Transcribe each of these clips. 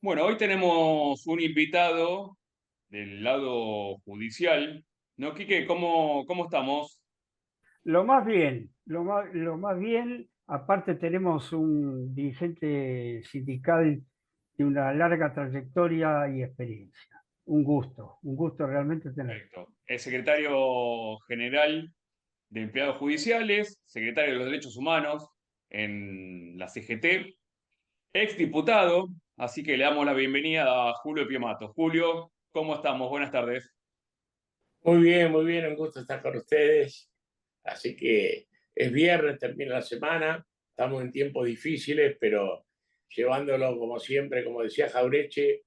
Bueno, hoy tenemos un invitado del lado judicial, ¿no, Quique? ¿Cómo estamos? Lo más bien, lo más bien, aparte tenemos un dirigente sindical de una larga trayectoria y experiencia. Un gusto realmente tenerlo. Perfecto. Es secretario general de Empleados Judiciales, secretario de los Derechos Humanos en la CGT, ex diputado, así que le damos la bienvenida a Julio Piomato. Julio, ¿cómo estamos? Buenas tardes. Muy bien, un gusto estar con ustedes. Así que es viernes, termina la semana, estamos en tiempos difíciles, pero llevándolo como siempre, como decía Jaureche,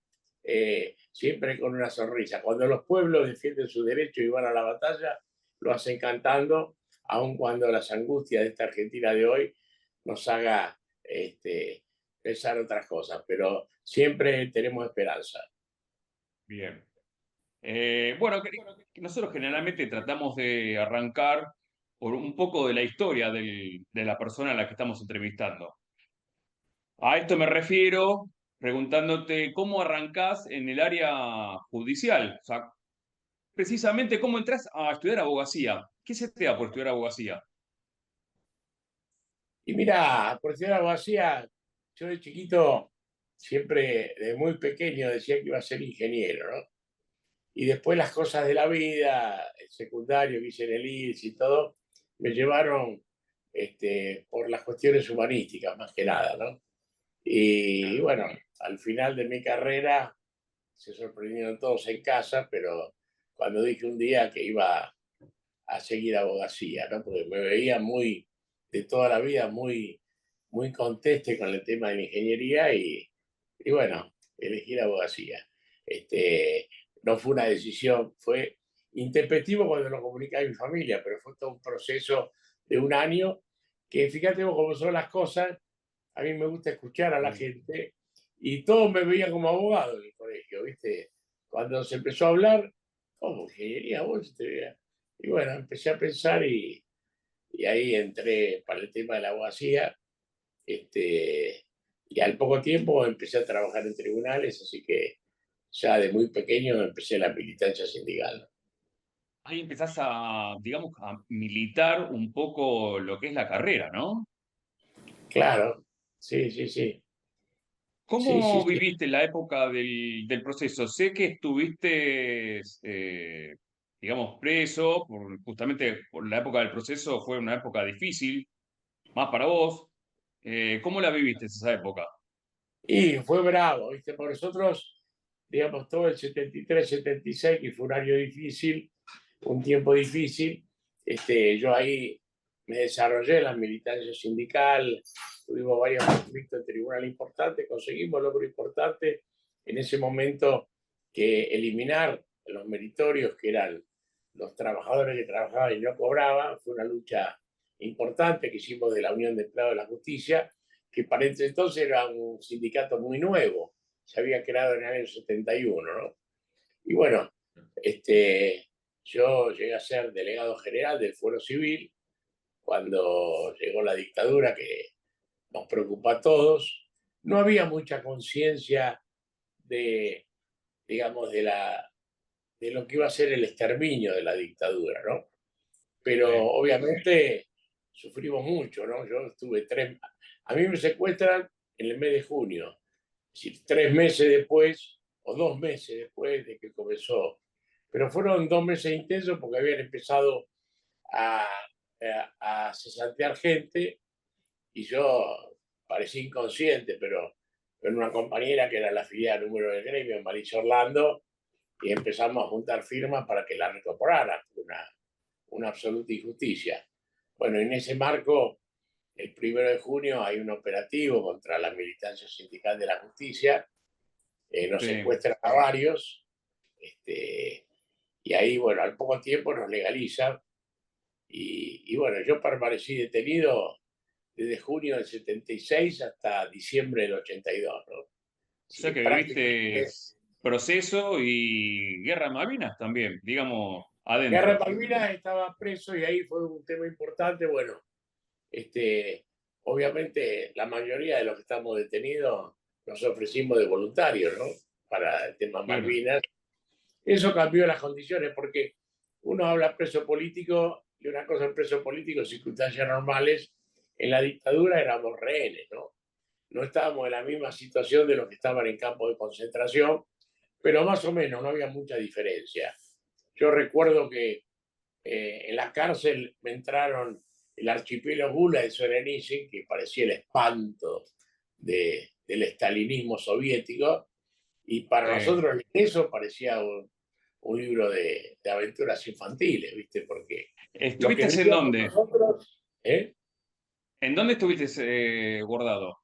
siempre con una sonrisa. Cuando los pueblos defienden sus derechos y van a la batalla, lo hacen cantando, aun cuando las angustias de esta Argentina de hoy nos haga pensar otras cosas, pero siempre tenemos esperanza. Bien. Bueno, nosotros generalmente tratamos de arrancar por un poco de la historia de la persona a la que estamos entrevistando. A esto me refiero preguntándote cómo arrancás en el área judicial, o sea, precisamente cómo entras a estudiar abogacía. ¿Qué se te da por estudiar abogacía? Y mira, por decir algo así, yo de chiquito, siempre de muy pequeño, decía que iba a ser ingeniero, ¿no? Y después las cosas de la vida, el secundario que hice en el IES y todo, me llevaron por las cuestiones humanísticas, más que nada, ¿no? Y bueno, al final de mi carrera se sorprendieron todos en casa, pero cuando dije un día que iba a seguir abogacía, ¿no? Porque me veía muy, de toda la vida, muy conteste con el tema de la ingeniería y bueno, elegí la abogacía. Este, no fue una decisión, fue intempestivo cuando lo comuniqué a mi familia, pero fue todo un proceso de un año que fíjate vos cómo son las cosas, a mí me gusta escuchar a la Sí. gente y todos me veían como abogado en el colegio, ¿viste? Cuando se empezó a hablar, ¿cómo ingeniería vos? Y bueno, empecé a pensar y ahí entré para el tema de la abogacía. Y al poco tiempo empecé a trabajar en tribunales, así que ya de muy pequeño empecé la militancia sindical. Ahí empezás digamos, a militar un poco lo que es la carrera, ¿no? Claro, sí, sí, sí. Sí, sí, ¿Cómo sí. viviste la época del proceso? Sé que estuviste, digamos, preso, justamente por la época del proceso fue una época difícil, más para vos. ¿Cómo la viviste esa época? Y fue bravo, ¿viste? Por nosotros, digamos, todo el 73, 76, que fue un año difícil, un tiempo difícil, yo ahí me desarrollé en la militancia sindical, tuvimos varios conflictos en tribunal importantes, conseguimos logro importante en ese momento que eliminar los meritorios que eran los trabajadores que trabajaban y no cobraban, fue una lucha importante que hicimos de la Unión de Empleados de la Justicia, que para entonces era un sindicato muy nuevo, se había creado en el año 71, ¿no? Y bueno, yo llegué a ser delegado general del Fuero Civil cuando llegó la dictadura que nos preocupa a todos. No había mucha conciencia de, digamos, de lo que iba a ser el exterminio de la dictadura, ¿no? Pero Sí. obviamente sufrimos mucho, ¿no? Yo estuve a mí me secuestran en el mes de junio, es decir, 3 meses después o 2 meses después de que comenzó. Pero fueron 2 meses intensos porque habían empezado a, a cesantear gente y yo parecía inconsciente, pero con una compañera que era la filial número del gremio, Marisa Orlando, y empezamos a juntar firmas para que la recorporaran. Una absoluta injusticia. Bueno, en ese marco, el 1 de junio hay un operativo contra la militancia sindical de la justicia, nos Sí. secuestran a varios, y ahí, bueno, al poco tiempo nos legalizan, y bueno, yo permanecí detenido desde junio del 76 hasta diciembre del 82, ¿no? O Así sea que que viviste prácticamente proceso y guerra de Malvinas también, digamos, Guerra de adentro. Malvinas estaba preso y ahí fue un tema importante. Bueno, Este, obviamente, la mayoría de los que estamos detenidos nos ofrecimos de voluntarios, ¿no? Para el tema claro, Malvinas. Eso cambió las condiciones porque uno habla preso político y una cosa es preso político en circunstancias normales. En la dictadura éramos rehenes, ¿no? No estábamos en la misma situación de los que estaban en campos de concentración, pero más o menos no había mucha diferencia. Yo recuerdo que en la cárcel me entraron el archipiélago Gula de Solzhenitsyn, que parecía el espanto del estalinismo soviético, y para sí. nosotros eso parecía un libro de aventuras infantiles, ¿viste? Porque lo que ¿Estuviste en vivíamos dónde? nosotros, ¿eh? ¿En dónde estuviste guardado?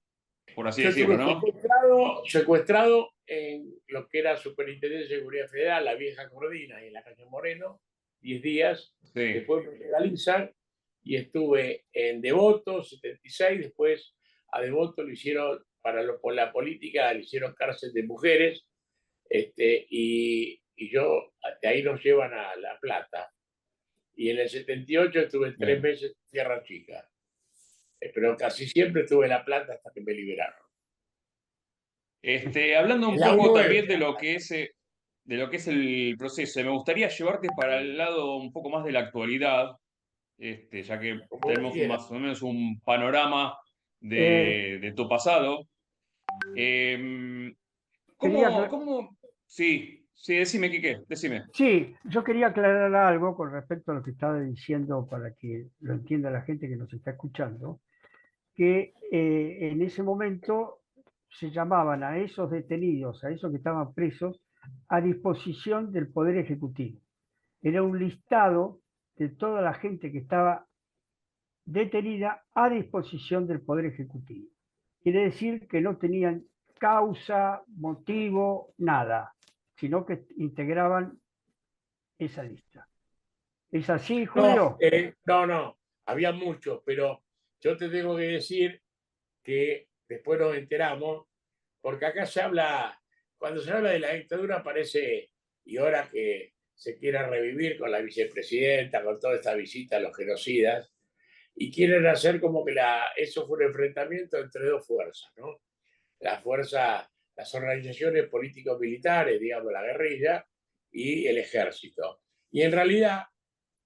Por así Yo decirlo, estuve ¿no? secuestrado en lo que era Superintendencia de Seguridad Federal, la vieja Cordina, y en la calle Moreno, 10 días. Sí. Después me legalizan y estuve en Devoto, 76. Después a Devoto lo hicieron, por la política, le hicieron cárcel de mujeres. Y yo, de ahí nos llevan a La Plata. Y en el 78 estuve 3 meses en Tierra Chica. Pero casi siempre estuve en La Plata hasta que me liberaron. Hablando un En la poco U9. también de lo que es el proceso, me gustaría llevarte para el lado un poco más de la actualidad, ya que Como tenemos quiera. más o menos un panorama Eh, de tu pasado. Em, quería, ¿cómo? Sí, sí, decime, Quique, decime. sí, yo quería aclarar algo con respecto a lo que estaba diciendo para que lo entienda la gente que nos está escuchando, que en ese momento se llamaban a esos detenidos, a esos que estaban presos, a disposición del Poder Ejecutivo. Era un listado de toda la gente que estaba detenida a disposición del Poder Ejecutivo. Quiere decir que no tenían causa, motivo, nada, sino que integraban esa lista. ¿Es así, No, Julio? no. Había muchos, pero yo te tengo que decir que después nos enteramos, porque acá se habla, cuando se habla de la dictadura parece, y ahora que se quiera revivir con la vicepresidenta, con toda esta visita a los genocidas, y quieren hacer como que eso fue un enfrentamiento entre dos fuerzas, ¿no? La fuerza, las organizaciones político-militares, digamos, la guerrilla y el ejército. Y en realidad,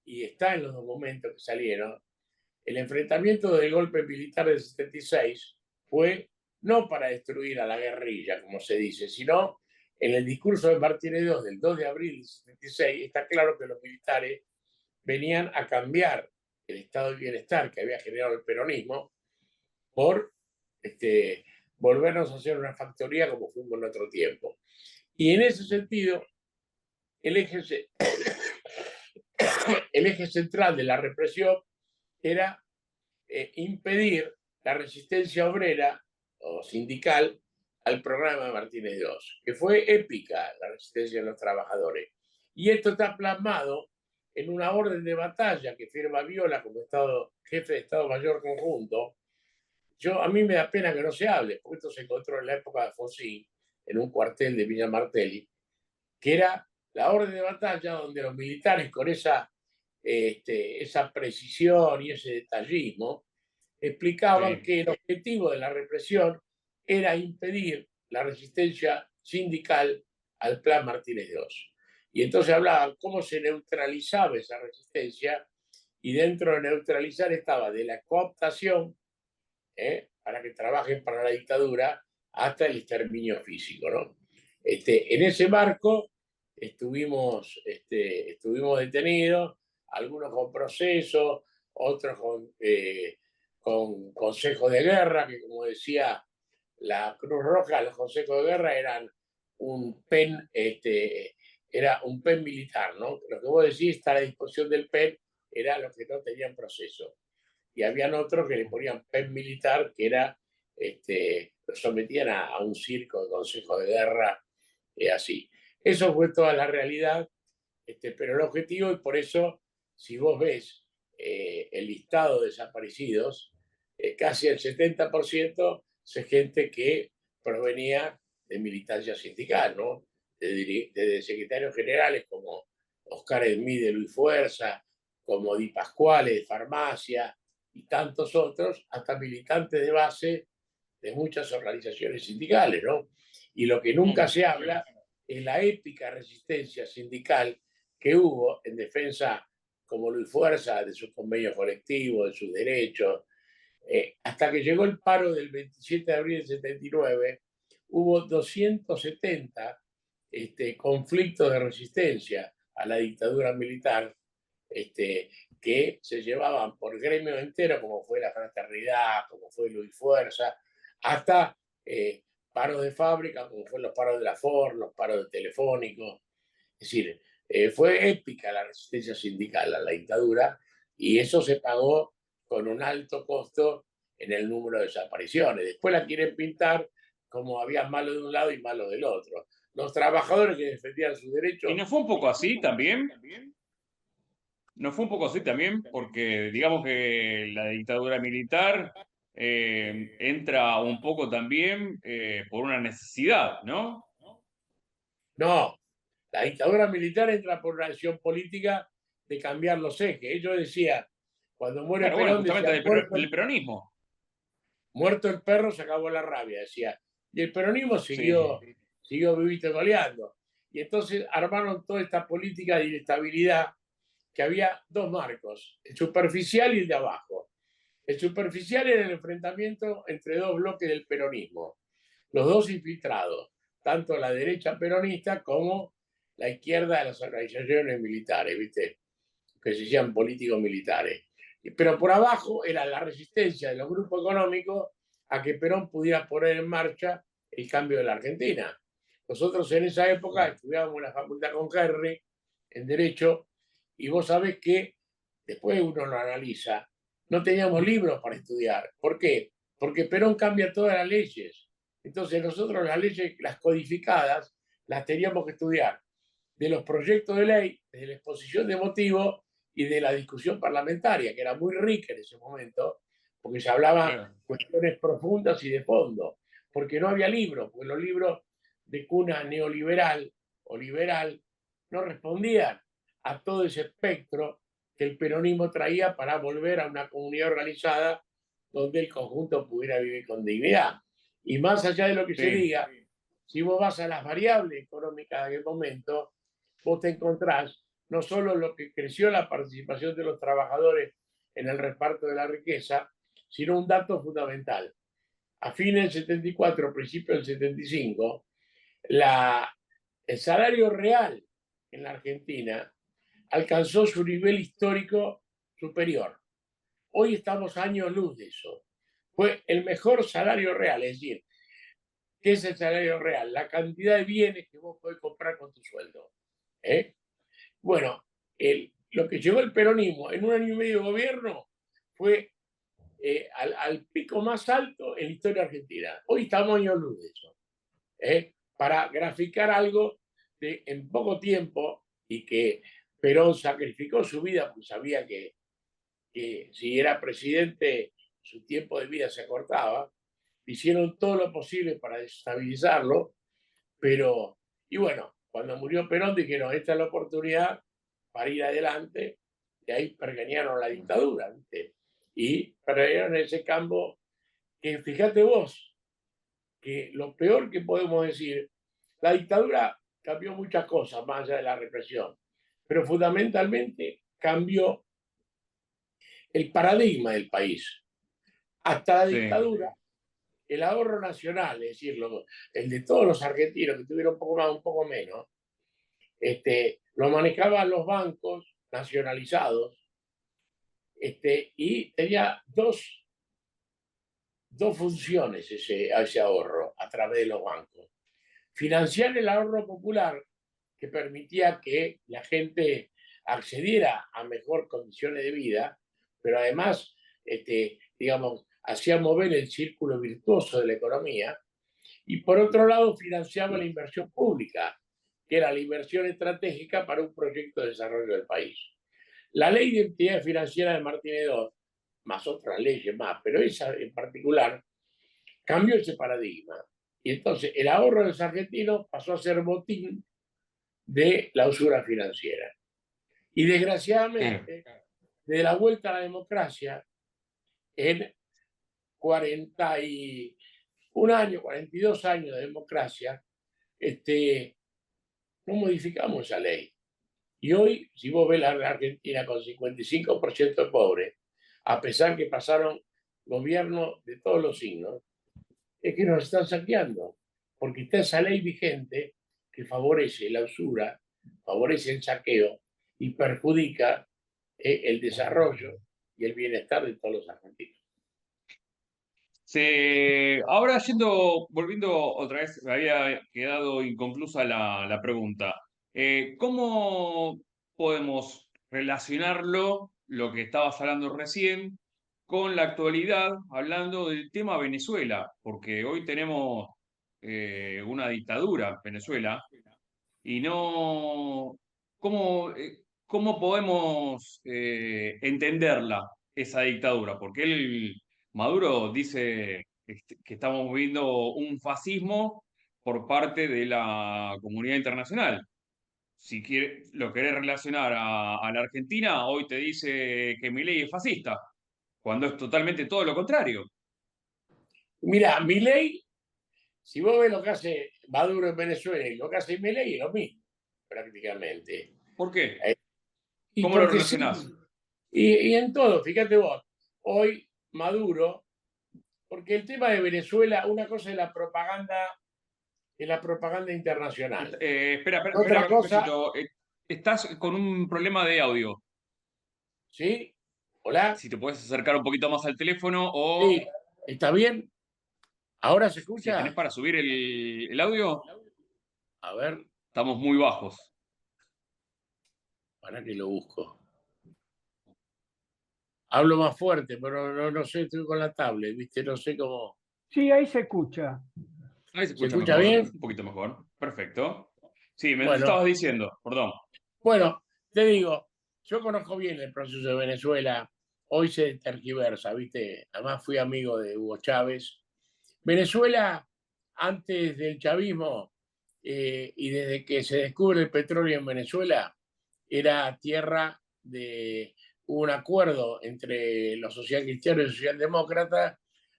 y está en los documentos que salieron, el enfrentamiento del golpe militar del 76 fue no para destruir a la guerrilla, como se dice, sino en el discurso de Martínez II del 2 de abril del 76 está claro que los militares venían a cambiar el estado de bienestar que había generado el peronismo por volvernos a hacer una factoría como fuimos en otro tiempo. Y en ese sentido, el eje, el eje central de la represión era impedir la resistencia obrera o sindical al programa de Martínez II, que fue épica la resistencia de los trabajadores. Y esto está plasmado en una orden de batalla que firma Viola como jefe de Estado Mayor Conjunto. A mí me da pena que no se hable, porque esto se encontró en la época de Fosín, en un cuartel de Villa Martelli, que era la orden de batalla donde los militares con esa precisión y ese detallismo explicaban Sí, que el objetivo de la represión era impedir la resistencia sindical al plan Martínez II. Y entonces hablaban cómo se neutralizaba esa resistencia y dentro de neutralizar estaba de la cooptación para que trabajen para la dictadura hasta el exterminio físico, ¿no? En ese marco estuvimos detenidos, algunos con proceso, otros con consejos de guerra, que como decía la Cruz Roja, los consejos de guerra eran era un PEN militar, ¿no? Lo que vos decís está a la disposición del PEN, era los que no tenían proceso. Y habían otros que le ponían PEN militar, que era, lo sometían a un circo de consejo de guerra, así. Eso fue toda la realidad, pero el objetivo, y por eso, si vos ves el listado de desaparecidos, casi el 70% es gente que provenía de militancia sindical, ¿no? Desde secretarios generales como Oscar Edmí de Luis Fuerza, como Di Pasquale de Farmacia y tantos otros, hasta militantes de base de muchas organizaciones sindicales, ¿no? Y lo que nunca se habla es la épica resistencia sindical que hubo en defensa, como Luis Fuerza, de sus convenios colectivos, de sus derechos, hasta que llegó el paro del 27 de abril del 79, hubo 270 conflictos de resistencia a la dictadura militar, que se llevaban por gremio entero, como fue la fraternidad, como fue Luis Fuerza, hasta paros de fábrica, como fueron los paros de la Ford, los paros de Telefónico. Es decir, fue épica la resistencia sindical a la dictadura, y eso se pagó con un alto costo en el número de desapariciones. Después la quieren pintar como había malos de un lado y malos del otro. Los trabajadores que defendían sus ¿Y derechos. no fue un poco así también? ¿No fue un poco así también? Porque digamos que la dictadura militar entra un poco también por una necesidad, ¿no? No, la dictadura militar entra por una acción política de cambiar los ejes. Ellos decían, cuando muere Claro, bueno, Perón, justamente decían, del peronismo. muerto el perro, se acabó la rabia, decía. Y el peronismo Sí, siguió vivito y coleando. Y entonces armaron toda esta política de inestabilidad, que había dos marcos, el superficial y el de abajo. El superficial era el enfrentamiento entre dos bloques del peronismo, los dos infiltrados, tanto la derecha peronista como la izquierda de las organizaciones militares, ¿viste? Que se llaman políticos militares. Pero por abajo era la resistencia de los grupos económicos a que Perón pudiera poner en marcha el cambio de la Argentina. Nosotros en esa época estudiábamos en la facultad con Henry en Derecho, y vos sabés que después uno lo analiza, no teníamos libros para estudiar. ¿Por qué? Porque Perón cambia todas las leyes. Entonces nosotros las leyes, las codificadas, las teníamos que estudiar de los proyectos de ley, de la exposición de motivos y de la discusión parlamentaria, que era muy rica en ese momento, porque se hablaba claro. cuestiones profundas y de fondo, porque no había libros, porque los libros de cuna neoliberal o liberal no respondían a todo ese espectro que el peronismo traía para volver a una comunidad organizada donde el conjunto pudiera vivir con dignidad. Y más allá de lo que se Sí, diga, si vos vas a las variables económicas de aquel momento, vos te encontrás no solo lo que creció la participación de los trabajadores en el reparto de la riqueza, sino un dato fundamental. A fines del 74, principios del 75, el salario real en la Argentina alcanzó su nivel histórico superior. Hoy estamos años luz de eso. Fue el mejor salario real, es decir, ¿qué es el salario real? La cantidad de bienes que vos podés comprar con tu sueldo. ¿Eh? Bueno, lo que llegó el peronismo en un año y medio de gobierno fue al pico más alto en la historia argentina. Hoy estamos años luz de eso. Para graficar algo de en poco tiempo, y que Perón sacrificó su vida porque sabía que si era presidente su tiempo de vida se cortaba, hicieron todo lo posible para desestabilizarlo, pero, y bueno, cuando murió Perón dijeron, esta es la oportunidad para ir adelante, y ahí pergeñaron la dictadura, ¿viste? Y pergeñaron ese campo que, fíjate vos, que lo peor que podemos decir, la dictadura cambió muchas cosas más allá de la represión, pero fundamentalmente cambió el paradigma del país. Hasta la sí, dictadura, el ahorro nacional, es decir, el de todos los argentinos que tuvieron un poco más, un poco menos, lo manejaban los bancos nacionalizados, y tenía dos funciones ese ahorro a través de los bancos. Financiar el ahorro popular, que permitía que la gente accediera a mejor condiciones de vida, pero además, digamos, hacía mover el círculo virtuoso de la economía. Y por otro lado, financiaba la inversión pública, que era la inversión estratégica para un proyecto de desarrollo del país. La ley de entidades financieras de Martínez II, más otras leyes más, pero esa en particular, cambió ese paradigma. Y entonces el ahorro de los argentinos pasó a ser botín de la usura financiera. Y sí. desgraciadamente, desde la vuelta a la democracia, en 40 y un año, 42 años de democracia, no modificamos esa ley. Y hoy, si vos ves la Argentina con 55% de pobres, a pesar que pasaron gobiernos de todos los signos, es que nos están saqueando, porque está esa ley vigente que favorece la usura, favorece el saqueo y perjudica el desarrollo y el bienestar de todos los argentinos. Ahora volviendo otra vez, me había quedado inconclusa la pregunta. ¿Cómo podemos relacionarlo, lo que estabas hablando recién, con la actualidad, hablando del tema Venezuela? Porque hoy tenemos una dictadura en Venezuela y no... ¿Cómo podemos entenderla, esa dictadura? Porque Maduro dice que estamos viviendo un fascismo por parte de la comunidad internacional. Si lo querés relacionar a la Argentina, hoy te dice que Milei es fascista, cuando es totalmente todo lo contrario. Mira, Milei, si vos ves lo que hace Maduro en Venezuela y lo que hace Milei, es lo mismo, prácticamente. ¿Por qué? Y ¿Cómo lo porque sí, relacionás? y en todo, fíjate vos, hoy Maduro, porque el tema de Venezuela, una cosa es la propaganda internacional. Espera Otra un cosa, cachito. Estás con un problema de audio. ¿sí? ¿Hola? Si te puedes acercar un poquito más al teléfono o Sí, ¿está bien? ¿Ahora se si tenés escucha? para subir el audio, A ver, estamos muy bajos. para que lo busco. Hablo más fuerte, pero no sé, estoy con la tablet, ¿viste? No sé cómo. Sí, ahí se escucha. Ahí se ¿Se escucha escucha mejor, bien? un poquito mejor. Perfecto. Sí, me Bueno, estabas diciendo, perdón. bueno, te digo, yo conozco bien el proceso de Venezuela. Hoy se tergiversa, ¿viste? Además fui amigo de Hugo Chávez. Venezuela, antes del chavismo y desde que se descubre el petróleo en Venezuela, era tierra de un acuerdo entre los socialcristianos y los socialdemócratas.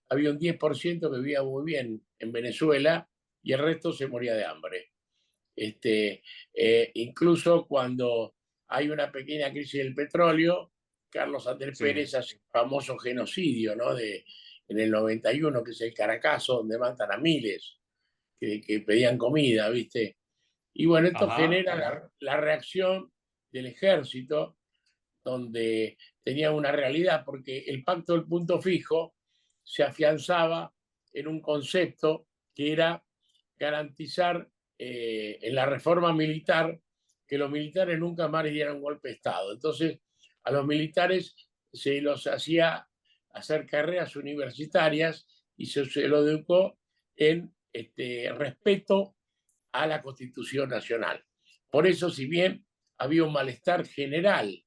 Había un 10% que vivía muy bien en Venezuela y el resto se moría de hambre. Incluso cuando hay una pequeña crisis del petróleo, Carlos Andrés Sí. Pérez hace el famoso genocidio, ¿no? En el 91, que es el Caracazo, donde matan a miles que pedían comida, ¿viste? Y bueno, esto Ajá. genera la reacción del ejército, donde tenía una realidad, porque el pacto del punto fijo se afianzaba en un concepto que era garantizar en la reforma militar que los militares nunca más dieran un golpe de Estado. Entonces, a los militares se los hacía hacer carreras universitarias y se lo educó en respeto a la Constitución Nacional. Por eso, si bien había un malestar general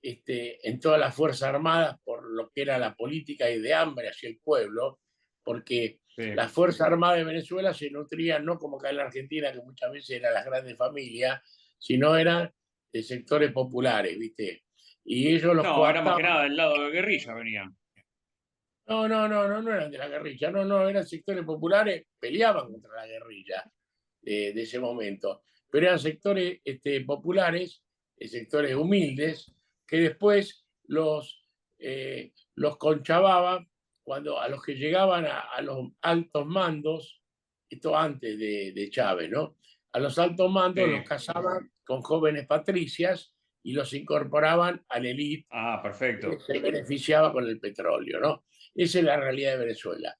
en todas las Fuerzas Armadas por lo que era la política y de hambre hacia el pueblo, porque Sí. las Fuerzas Armadas de Venezuela se nutrían no como acá en la Argentina, que muchas veces eran las grandes familias, sino eran de sectores populares, ¿viste? Y ellos los No, era más que coaptaban. nada del lado de guerrilla venían. No eran de la guerrilla, no, eran sectores populares, peleaban contra la guerrilla de ese momento, pero eran sectores populares, sectores humildes, que después los conchavaban cuando a los que llegaban a los altos mandos, esto antes de Chávez, ¿no? A los altos mandos los Sí. casaban con jóvenes patricias y los incorporaban a la élite Ah, que perfecto. se beneficiaba con el petróleo, ¿no? Esa es la realidad de Venezuela.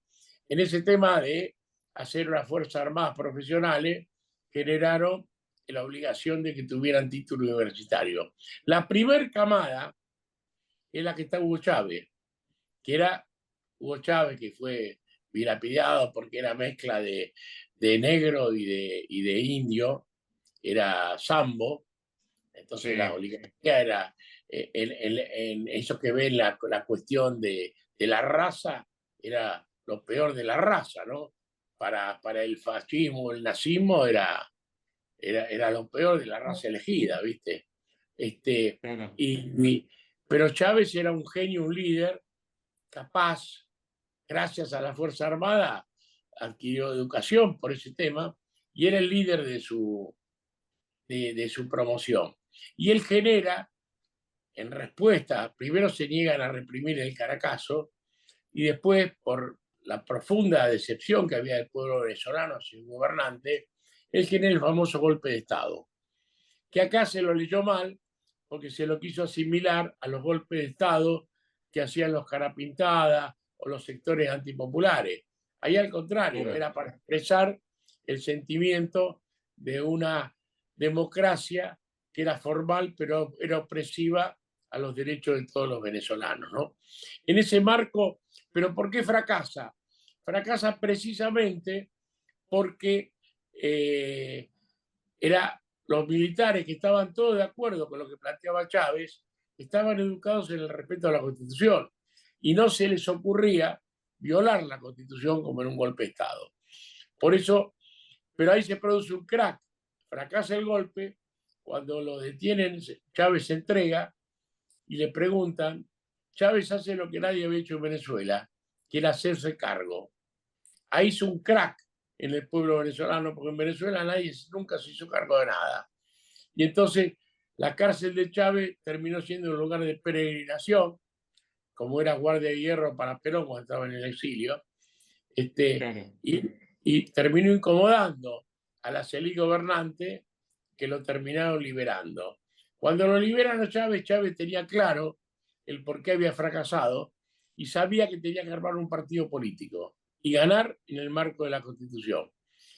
En ese tema de hacer unas Fuerzas Armadas profesionales, generaron la obligación de que tuvieran título universitario. La primer camada es la que está Hugo Chávez, que era Hugo Chávez, que fue vilipendiado porque era mezcla de negro y de indio, era sambo, entonces la Sí. oligarquía era en eso que ven la cuestión de la raza, era lo peor de la raza, ¿no? Para el fascismo, el nazismo era lo peor de la raza elegida, ¿viste? Este, Claro. pero Chávez era un genio, un líder capaz, gracias a la Fuerza Armada, adquirió educación por ese tema y era el líder de su promoción. Y él genera, en respuesta, primero se niegan a reprimir el Caracazo y después, por la profunda decepción que había del pueblo venezolano hacia un gobernante, él genera el famoso golpe de Estado, que acá se lo leyó mal porque se lo quiso asimilar a los golpes de Estado que hacían los Carapintadas o los sectores antipopulares. Ahí al contrario, era para expresar el sentimiento de una democracia que era formal, pero era opresiva a los derechos de todos los venezolanos, ¿no? En ese marco, ¿pero por qué fracasa? Fracasa precisamente porque los militares, que estaban todos de acuerdo con lo que planteaba Chávez, estaban educados en el respeto a la Constitución y no se les ocurría violar la Constitución como en un golpe de Estado. Por eso, pero ahí se produce un crack, fracasa el golpe, cuando lo detienen, Chávez se entrega y le preguntan, Chávez hace lo que nadie había hecho en Venezuela, que era hacerse cargo. Ahí hizo un crack en el pueblo venezolano, porque en Venezuela nadie nunca se hizo cargo de nada. Y entonces la cárcel de Chávez terminó siendo un lugar de peregrinación, como era guardia de hierro para Perón cuando estaba en el exilio, Claro. y terminó incomodando a la élite gobernante, que lo terminaron liberando. Cuando lo liberan a Chávez, Chávez tenía claro el por qué había fracasado y sabía que tenía que armar un partido político y ganar en el marco de la Constitución.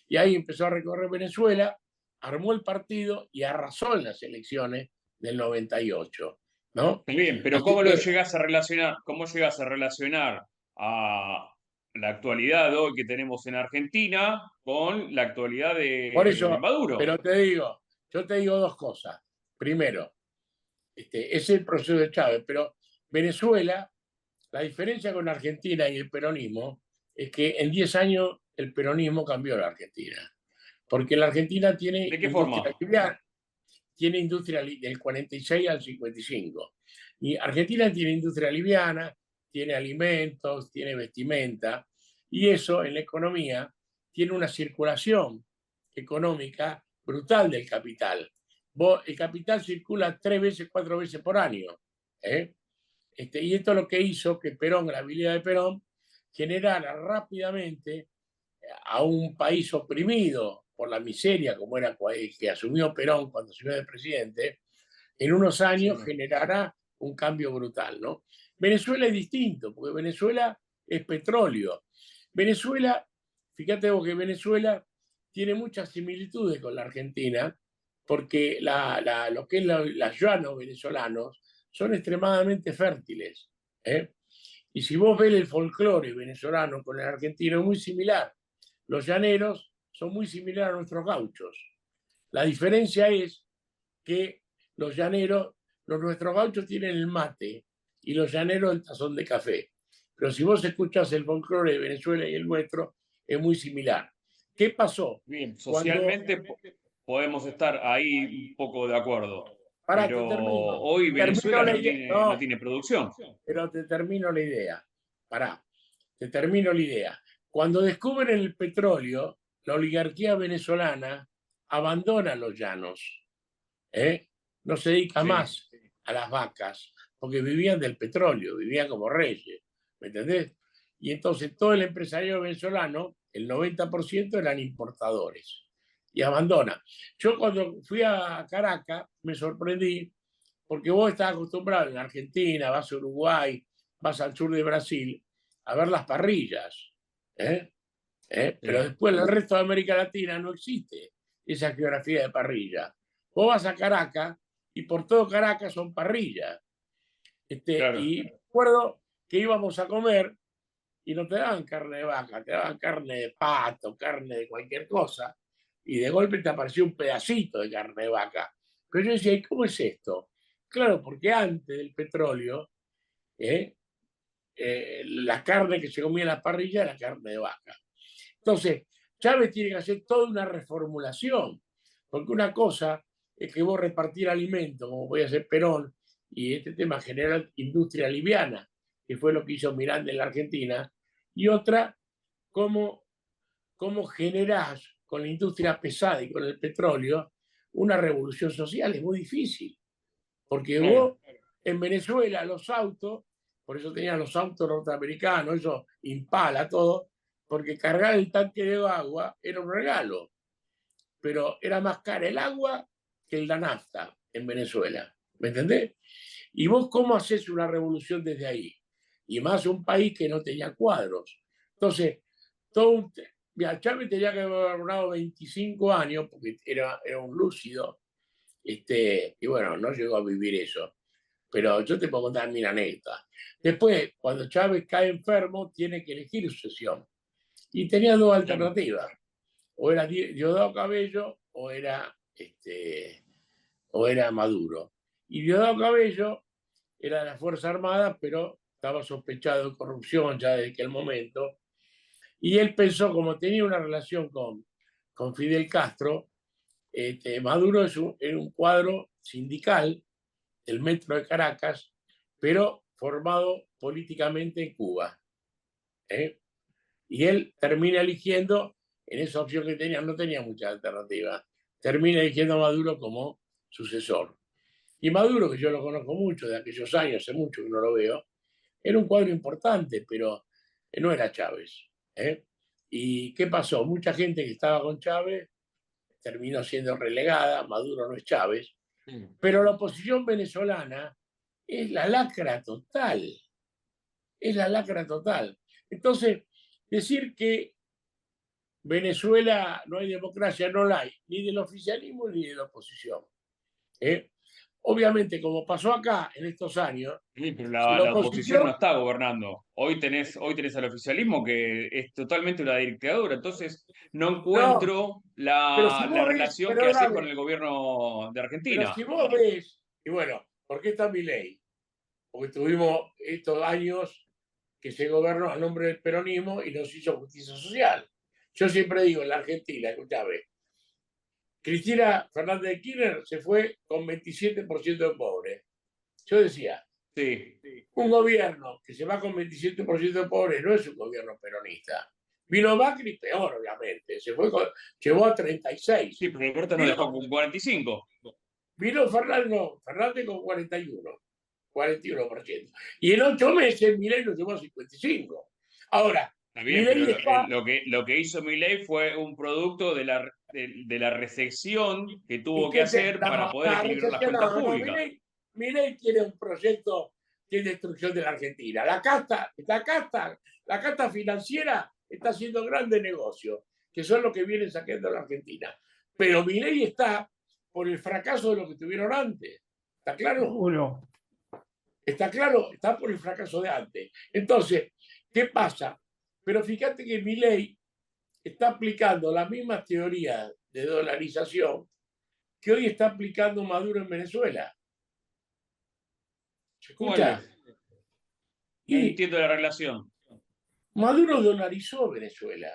Y ahí empezó a recorrer Venezuela, armó el partido y arrasó en las elecciones del 98, ¿no? Está bien, pero Así ¿cómo lo que, llegas a relacionar? ¿Cómo llegas a relacionar a la actualidad de hoy que tenemos en Argentina con la actualidad por de eso, Maduro? pero yo te digo dos cosas. Primero, es el proceso de Chávez, pero Venezuela, la diferencia con Argentina y el peronismo es que en 10 años el peronismo cambió la Argentina, porque la Argentina tiene ¿De qué industria forma? liviana, tiene industria del 46 al 55, y Argentina tiene industria liviana, tiene alimentos, tiene vestimenta, y eso en la economía tiene una circulación económica brutal del capital. El capital circula 3 veces, 4 veces por año. ¿eh? Y esto es lo que hizo que Perón, la habilidad de Perón, generara rápidamente a un país oprimido por la miseria, como era que asumió Perón cuando asumió de presidente, en unos años Sí. generará un cambio brutal, ¿no? Venezuela es distinto, porque Venezuela es petróleo. Venezuela, fíjate vos que Venezuela tiene muchas similitudes con la Argentina, porque lo que es los llanos venezolanos son extremadamente fértiles. ¿eh? Y si vos ves el folclore venezolano con el argentino, es muy similar. Los llaneros son muy similares a nuestros gauchos. La diferencia es que los llaneros, nuestros gauchos tienen el mate y los llaneros el tazón de café. Pero si vos escuchas el folclore de Venezuela y el nuestro, es muy similar. ¿Qué pasó? Bien, Cuando, socialmente podemos estar ahí un poco de acuerdo, pará, pero te termino, hoy termino Venezuela la no idea, tiene, no no, tiene producción. pero te termino la idea. Pará, te termino la idea. Cuando descubren el petróleo, la oligarquía venezolana abandona los llanos, ¿eh? No se dedica Sí, más a las vacas, porque vivían del petróleo, vivían como reyes, ¿me entendés? Y entonces todo el empresario venezolano, el 90% eran importadores, y abandona. Yo cuando fui a Caracas me sorprendí, porque vos estás acostumbrado en Argentina, vas a Uruguay, vas al sur de Brasil, a ver las parrillas, ¿eh? Pero sí, después en el resto de América Latina no existe esa geografía de parrilla. Vos vas a Caracas y por todo Caracas son parrillas. claro. Y recuerdo que íbamos a comer y no te daban carne de vaca, te daban carne de pato, carne de cualquier cosa, y de golpe te apareció un pedacito de carne de vaca. Pero yo decía, ¿y cómo es esto? Claro, porque antes del petróleo, ¿eh? La carne que se comía en la parrilla era carne de vaca. Entonces, Chávez tiene que hacer toda una reformulación, porque una cosa es que vos repartir alimentos, como voy a hacer Perón, y este tema generar industria liviana, que fue lo que hizo Miranda en la Argentina, y otra, cómo cómo generás con la industria pesada y con el petróleo una revolución social. Es muy difícil, porque vos en Venezuela los autos, por eso tenían los autos norteamericanos, eso Impala, todo, porque cargar el tanque de agua era un regalo, pero era más cara el agua que la nafta en Venezuela, ¿me entendés? ¿Y vos cómo haces una revolución desde ahí? Y más un país que no tenía cuadros. Entonces, todo un, mira, Chávez tenía que haber gobernado 25 años, porque era un lúcido, y bueno, no llegó a vivir eso. Pero yo te puedo contar mi anécdota. Después, cuando Chávez cae enfermo, tiene que elegir sucesión. Y tenía dos alternativas. O era Diosdado Cabello o era Maduro. Y Diosdado Cabello era de las Fuerzas Armadas, pero estaba sospechado de corrupción ya desde aquel momento. Y él pensó, como tenía una relación con Fidel Castro, Maduro era un cuadro sindical del Metro de Caracas, pero formado políticamente en Cuba. ¿Eh? Y él termina eligiendo, en esa opción que tenía, no tenía mucha alternativa, termina eligiendo a Maduro como sucesor. Y Maduro, que yo lo conozco mucho de aquellos años, hace mucho que no lo veo, era un cuadro importante, pero no era Chávez. ¿Eh? ¿Y qué pasó? Mucha gente que estaba con Chávez terminó siendo relegada, Maduro no es Chávez, pero la oposición venezolana es la lacra total, es la lacra total. Entonces, decir que Venezuela no hay democracia, no la hay, ni del oficialismo ni de la oposición. ¿Eh? Obviamente, como pasó acá en estos años, Sí, pero si la la oposición no oposición, está gobernando. Hoy tenés al oficialismo que es totalmente una dictadura. Entonces, no no, encuentro pero si la vos ves, relación que hacer con perdóname, el gobierno de pero Argentina. si vos ves, y bueno, ¿por qué está mi ley? Porque tuvimos estos años que se gobernó a nombre del peronismo y nos hizo justicia social. Yo siempre digo, en la Argentina, escúchame, Cristina Fernández de Kirchner se fue con 27% de pobres. Yo decía, Sí, un gobierno que se va con 27% de pobres no es un gobierno peronista. Vino Macri, peor, obviamente, llevó a 36. sí, pero Alberto nos dejó Vino, con 45. vino Fernández, no, Fernández con 41%. Y en 8 meses Milei lo llevó a 55. Ahora, Está bien, pero Milei está, lo que hizo Milei fue un producto de la recesión que y tuvo que que hacer para poder la equilibrar las recesión, cuentas no, públicas. Milei tiene un proyecto de destrucción de la Argentina. La casta financiera está haciendo grandes negocios, que son los que vienen saqueando la Argentina. Pero Milei está por el fracaso de lo que tuvieron antes. ¿Está claro? Uno, Está claro, está por el fracaso de antes. Entonces, ¿qué pasa? Pero fíjate que Milei está aplicando las mismas teorías de dolarización que hoy está aplicando Maduro en Venezuela. ¿Se ¿Cuál escucha? es? No Y entiendo la relación. Maduro dolarizó Venezuela.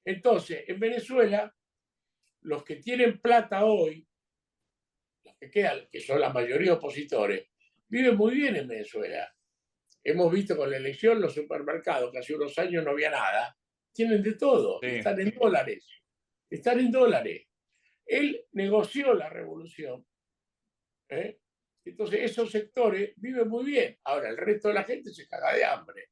Entonces, en Venezuela, los que tienen plata hoy, los que quedan, que son la mayoría opositores, viven muy bien en Venezuela. Hemos visto con la elección los supermercados, que hace unos años no había nada, tienen de todo, y Sí. están en dólares. Están en dólares. Él negoció la revolución. ¿Eh? Entonces, esos sectores viven muy bien. Ahora, el resto de la gente se caga de hambre.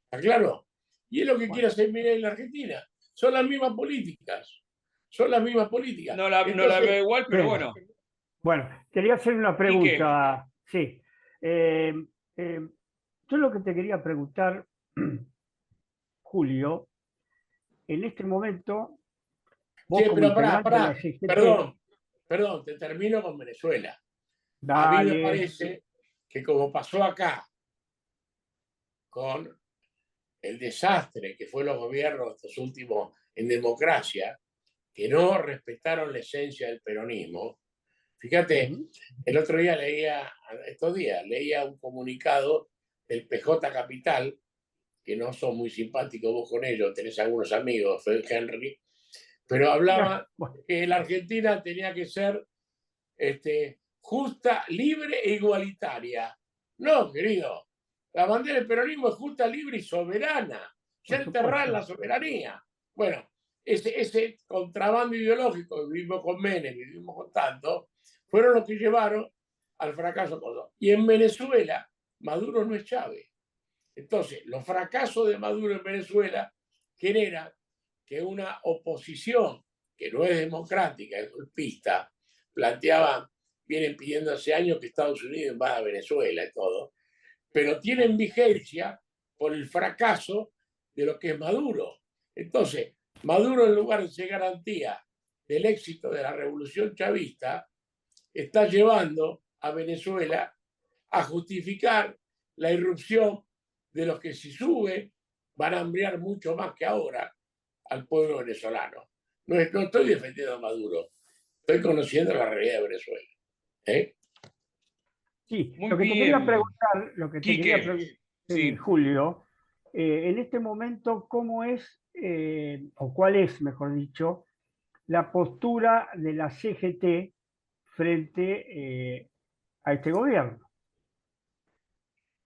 ¿Está claro? Y es lo que quiere bueno, hacer Milei en la Argentina. Son las mismas políticas. Son las mismas políticas. No la Entonces, veo igual, pero bien. bueno. Bueno, quería hacer una ¿Y qué? pregunta. Sí. Eh, eh, yo lo que te quería preguntar, Julio, en este momento, vos che, como pero pará, integrante de la pará. CGT, Perdón, te termino con Venezuela. A mí me dale, parece que como pasó acá con el desastre que fue los gobiernos estos últimos en democracia, que no respetaron la esencia del peronismo. Fíjate, ujú, el otro día estos días, leía un comunicado del PJ Capital, que no son muy simpáticos vos con ellos, tenés algunos amigos, Fred Henry, pero ya, hablaba bueno, que la Argentina tenía que ser justa, libre e igualitaria. No, querido, la bandera del peronismo es justa, libre y soberana. enterrar la soberanía. Bueno, ese contrabando ideológico que vivimos con Menem, que vivimos con tanto, fueron los que llevaron al fracaso. Y en Venezuela, Maduro no es Chávez. Entonces, los fracasos de Maduro en Venezuela generan que una oposición que no es democrática, es golpista, vienen pidiendo hace años que Estados Unidos invada Venezuela y todo, pero tienen vigencia por el fracaso de lo que es Maduro. Entonces, Maduro, en lugar de ser garantía del éxito de la revolución chavista, está llevando a Venezuela a justificar la irrupción de los que, si sube, van a hambriar mucho más que ahora al pueblo venezolano. No estoy defendiendo a Maduro, estoy conociendo la realidad de Venezuela. Sí, Muy lo que te bien. quería preguntar, Quique, sí. Julio, en este momento, ¿cómo es, o cuál es, mejor dicho, la postura de la CGT frente a este gobierno?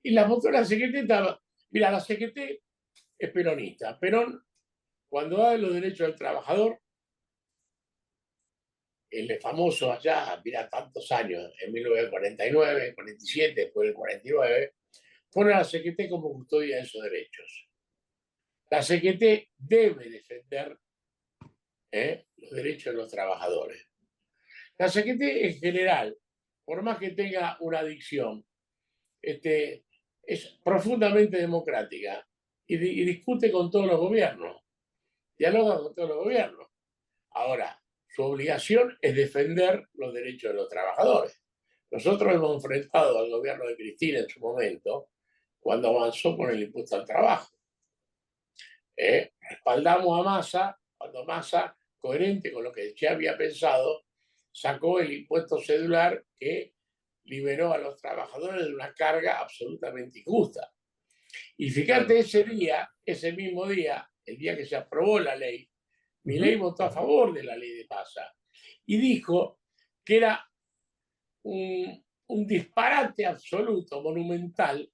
Y la postura de la CGT estaba. Mira, la CGT es peronista. Perón, cuando da de los derechos del trabajador, el famoso allá, mira, tantos años, en 1949, 47, después del 49, pone a la CGT como custodia de esos derechos. La CGT debe defender los derechos de los trabajadores. La CGT en general, por más que tenga una adicción, es profundamente democrática y discute con todos los gobiernos, dialoga con todos los gobiernos. Ahora, su obligación es defender los derechos de los trabajadores. Nosotros hemos enfrentado al gobierno de Cristina en su momento, cuando avanzó con el impuesto al trabajo. Respaldamos a Massa, cuando Massa, coherente con lo que ya había pensado, sacó el impuesto celular que liberó a los trabajadores de una carga absolutamente injusta. Y fíjate, ese mismo día, el día que se aprobó la ley, Milei votó a favor de la ley de Massa y dijo que era un disparate absoluto, monumental,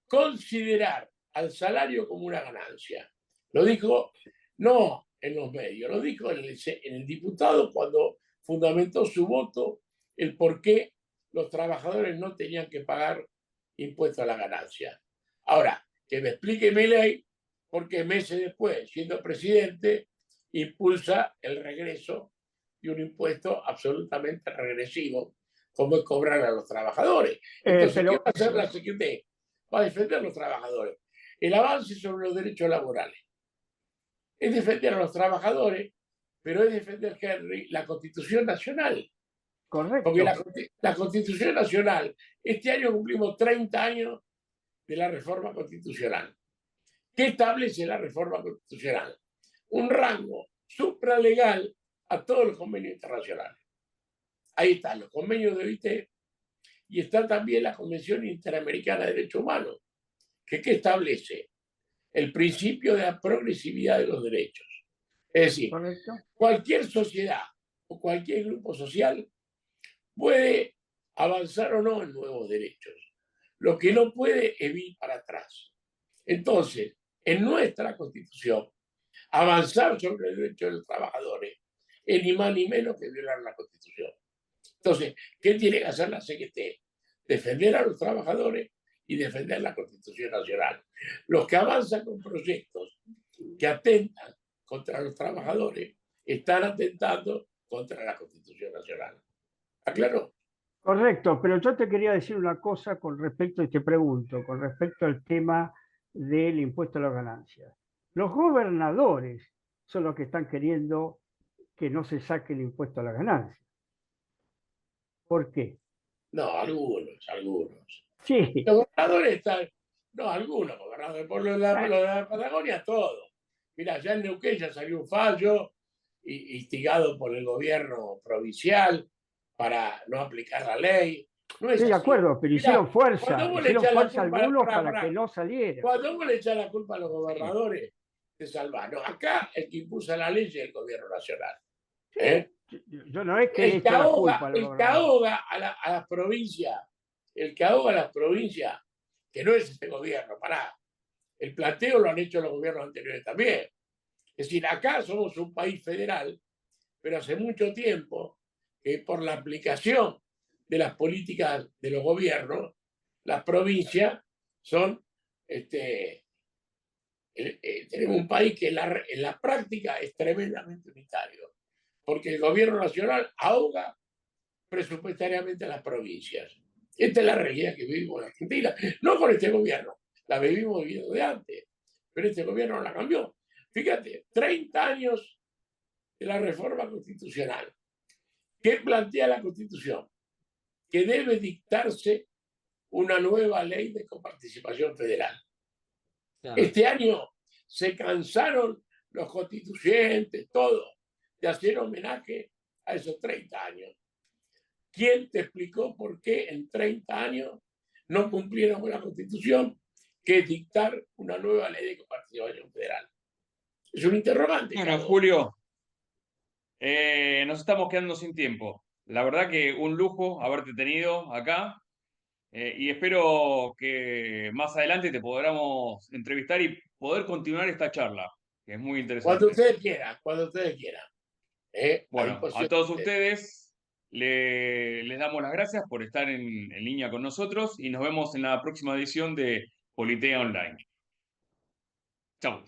considerar al salario como una ganancia. Lo dijo no en los medios, lo dijo en el diputado cuando fundamentó su voto el por qué los trabajadores no tenían que pagar impuestos a la ganancia. Ahora, que me explique Milei por qué meses después, siendo presidente, impulsa el regreso de un impuesto absolutamente regresivo, como es cobrar a los trabajadores. Entonces, ¿qué va a hacer la CGT? Va a defender a los trabajadores. El avance sobre los derechos laborales es defender a los trabajadores, pero es defender, Henry, la Constitución Nacional. Correcto. Porque la Constitución Nacional, este año cumplimos 30 años de la reforma constitucional. ¿Qué establece la reforma constitucional? Un rango supralegal a todos los convenios internacionales. Ahí están los convenios de OIT y está también la Convención Interamericana de Derechos Humanos, que establece el principio de la progresividad de los derechos. Es decir, correcto, cualquier sociedad o cualquier grupo social puede avanzar o no en nuevos derechos. Lo que no puede es ir para atrás. Entonces, en nuestra Constitución, avanzar sobre el derecho de los trabajadores es ni más ni menos que violar la Constitución. Entonces, ¿qué tiene que hacer la CGT? Defender a los trabajadores y defender la Constitución Nacional. Los que avanzan con proyectos que atentan contra los trabajadores están atentando contra la Constitución Nacional. ¿Aclaró? Correcto, pero yo te quería decir una cosa con respecto, y te pregunto, con respecto al tema del impuesto a las ganancias. Los gobernadores son los que están queriendo que no se saque el impuesto a las ganancias. ¿Por qué? No, algunos. Sí. Los gobernadores están, no, algunos gobernadores, por lo de la Patagonia, todo. Mira, ya en Neuquén ya salió un fallo instigado por el gobierno provincial para no aplicar la ley. No es Estoy de así. acuerdo, pero hicieron fuerza algunos para que no saliera. Cuando vos le echás la culpa a los gobernadores, te salvás. No, acá el que impulsa la ley es el gobierno nacional. Yo no es que le echo la culpa a los el que ahoga a las provincias, el que ahoga a las provincias, que no es este gobierno, pará, El planteo lo han hecho los gobiernos anteriores también. Es decir, acá somos un país federal, pero hace mucho tiempo que por la aplicación de las políticas de los gobiernos, las provincias son, tenemos un país que en la práctica es tremendamente unitario, porque el gobierno nacional ahoga presupuestariamente a las provincias. Esta es la realidad que vivimos en Argentina, no con este gobierno, la vivimos viviendo de antes, pero este gobierno no la cambió. Fíjate, 30 años de la reforma constitucional. ¿Qué plantea la Constitución? Que debe dictarse una nueva ley de coparticipación federal. Claro. Este año se cansaron los constituyentes, todos, de hacer homenaje a esos 30 años. ¿Quién te explicó por qué en 30 años no cumplieron con la Constitución, que es dictar una nueva ley de coparticipación federal? Es un interrogante. Bueno, Julio, nos estamos quedando sin tiempo. La verdad que un lujo haberte tenido acá y espero que más adelante te podamos entrevistar y poder continuar esta charla, que es muy interesante. Cuando ustedes quieran. Bueno, a todos ustedes les damos las gracias por estar en línea con nosotros y nos vemos en la próxima edición de Politea Online. Chau.